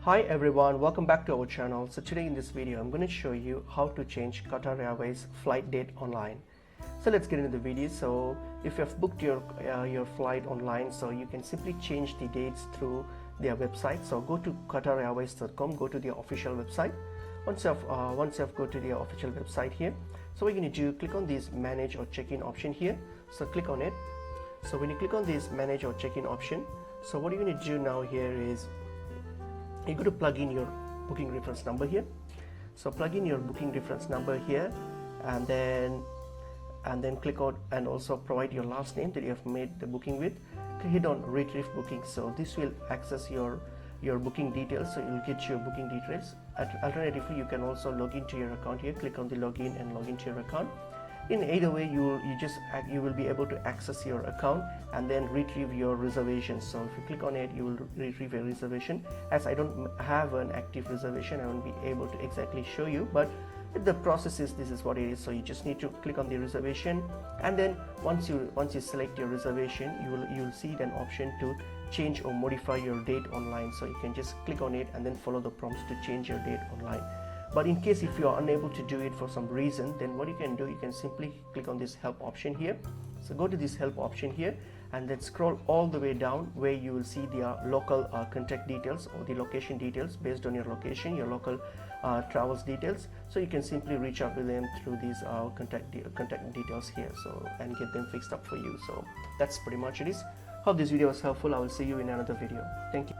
Hi everyone, welcome back to our channel. So today in this video I'm going to show you how to change Qatar Airways flight date online. So let's get into the video. So if you have booked your flight online, so you can simply change the dates through their website. So go to qatarairways.com, go to their official website. Once you've go to their official website here, so what you're going to do, click on this manage or check-in option here. So click on it. So when you click on this manage or check-in option, so what you're going to do now here is you're going to plug in your booking reference number here. So plug in your booking reference number here, and then click on and also provide your last name that you have made the booking with. Hit on retrieve booking. So this will access your booking details, so you'll get your booking details. Alternatively, you can also log into your account here. Click on the login and log into your account. In either way, you will be able to access your account and then retrieve your reservation. So if you click on it, you will retrieve a reservation. As I don't have an active reservation, I won't be able to exactly show you, but the process is, this is what it is. So you just need to click on the reservation, and then once you select your reservation, you will see an option to change or modify your date online. So you can just click on it and then follow the prompts to change your date online. But in case if you are unable to do it for some reason, then what you can do, you can simply click on this help option here. So go to this help option here and then scroll all the way down where you will see the local contact details or the location details based on your location, your local travels details. So you can simply reach out to them through these contact details here, so and get them fixed up for you. So that's pretty much it is. Hope this video was helpful. I will see you in another video. Thank you.